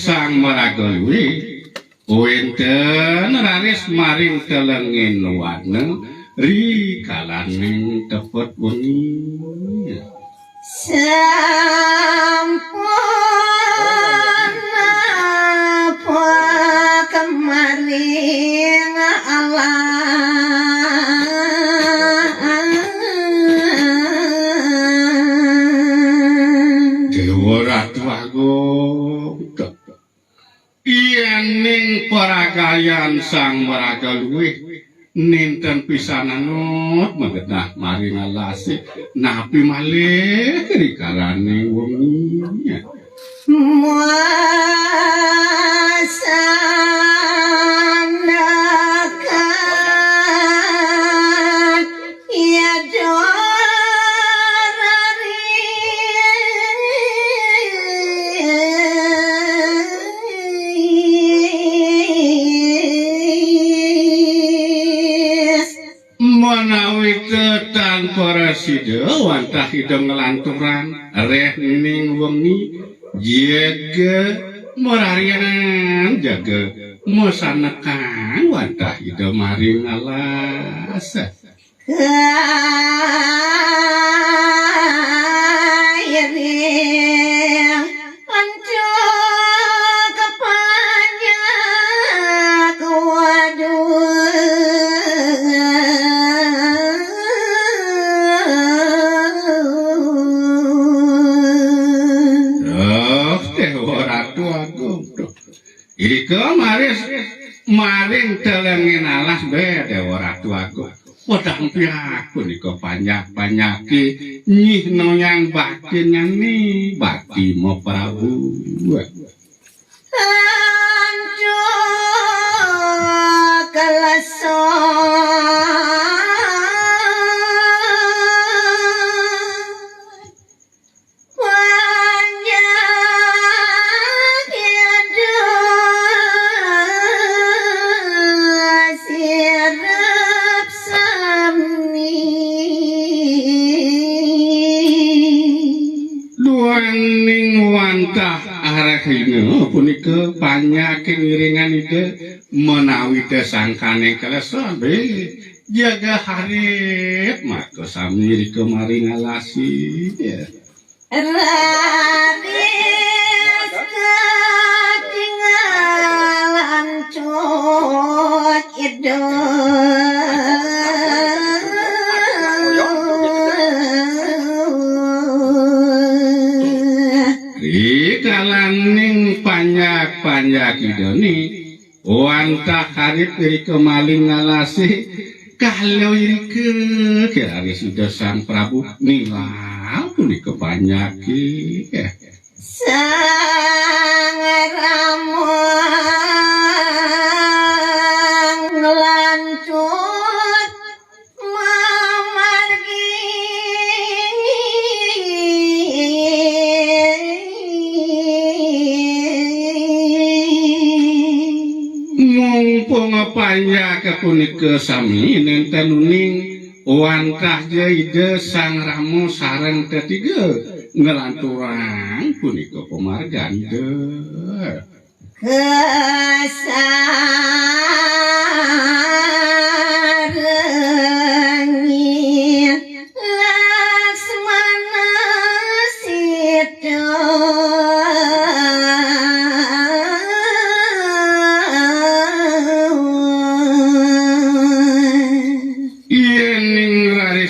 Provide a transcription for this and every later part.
sang maragaluwi wenten raris maring telengin wana rikalaning tepet wengi sampun apa kemaring Allah ning paragayan sang maragaluwih ninten pisananut magedah maring alasi napi malih rikalane wengi muasanakan ya para sida wantah hidung ngelanturan reh ning wengi jaga merarian jaga mosanekan wantah hidung maring alas Ika maring telengin alas bede Ratu Agung. Wadah mpiakun ika banyak-banyaki nyih noyang batin nyani bati mo Prabu. Anjo kalaso punika panyaking ngiringan ide menawi desangkane kalesa jaga harip maka sami rika maring alasi raris ketinggalan cut kalaning panyak idoni wantah harip rika maling ngalasi kalau irike kira sudah sang Prabu nilau punika panyaki sang ramang lancut mamargi mumpung panyak punika sami nenten uning wantah jaide sang ramu sareng ketiga ngelanturang punika pemarganda kesarengin Laksmana Sita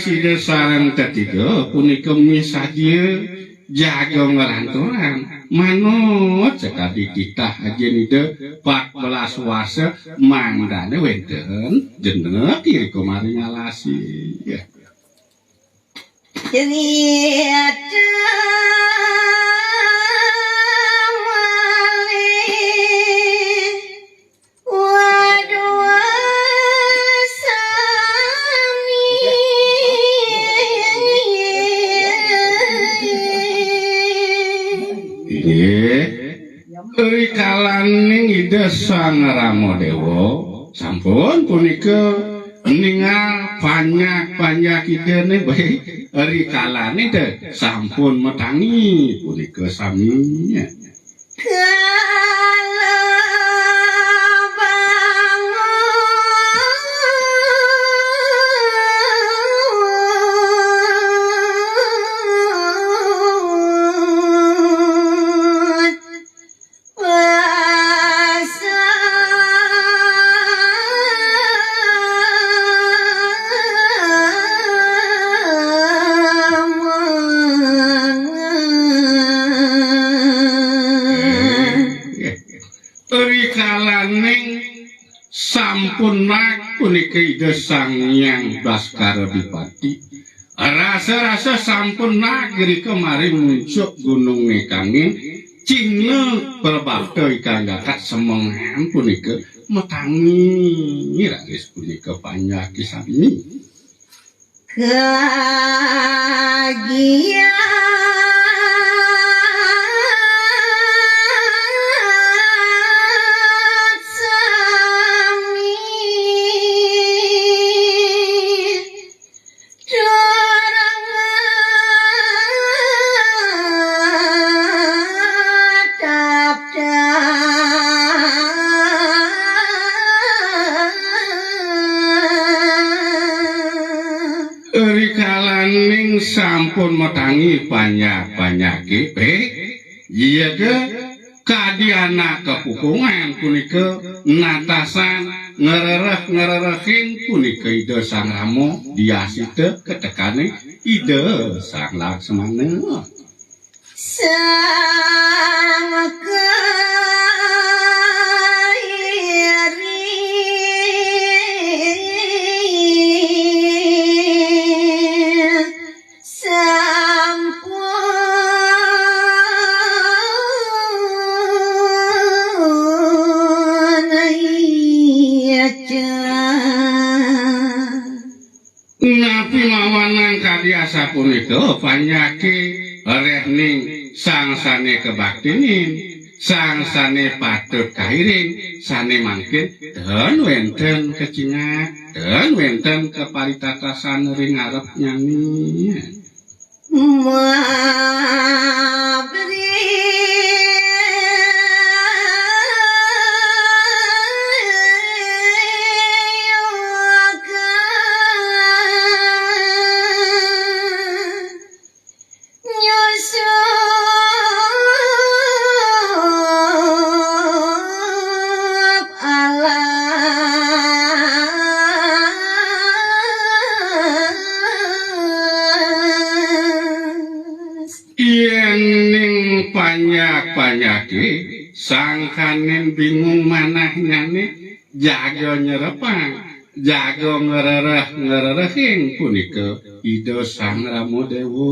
Sida sareng ketiga punika misadya jaga ngelanturan manut sekali kita ajenida 14 wasa mandane wenten jeneng kiri kemarin ngalasi cerita rikalaning ide sang Ramadewa sampun punika ningal panyak idene bae rikalane sampun metangi punika sami rikalaning sampun punika ida Sang Hyang Baskara Dipati rasa-rasa sampun negeri kemarin muncul gunung nekanging cingna perbakta ikang gakat semengan punika metangi raris punika panjaki sami rikalaning sampun metangi banyak-banyake iya ke kadiana kepukungan punika natasan ngerereh-ngererehin punika ida Sang Rama diasita ketekane ida Sang Laksmana sang napi mawanang kadiasa punika panyake rehning sangsane kebaktinin sangsane patut kairing sane mangkin dan wenten kecingat dan wenten keparitatasan ring arep nyanyi ning banyak-banyake sangkanen bingung manahnyane jaga nyerepang jaga ngerereh-ngererehin punika ida Sang Rama Dewa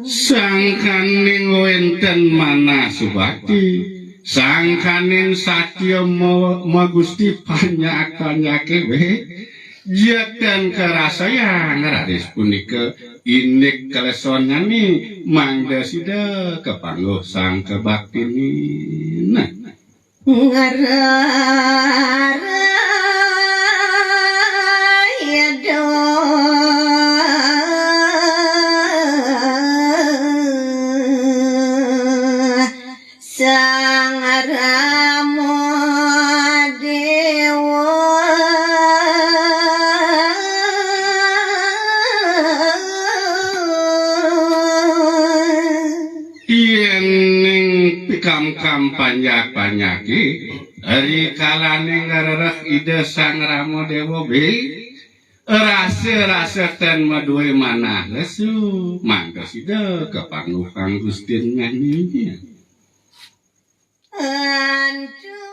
sangkaning wenten manah subakti sangkaning satya magusti panyak-panyake jaten kerasayan raris punika inik kelesonane mangda sida kepangguh sang kebaktini nah Sang Rama Dewa yen ning pikam-kam panyak-panyake rikalaning ngarereh ida Sang Rama Dewa rasa-rasa ten maduwe manah lesu mangga sida kepangguh kang Gusti nyanyi Antu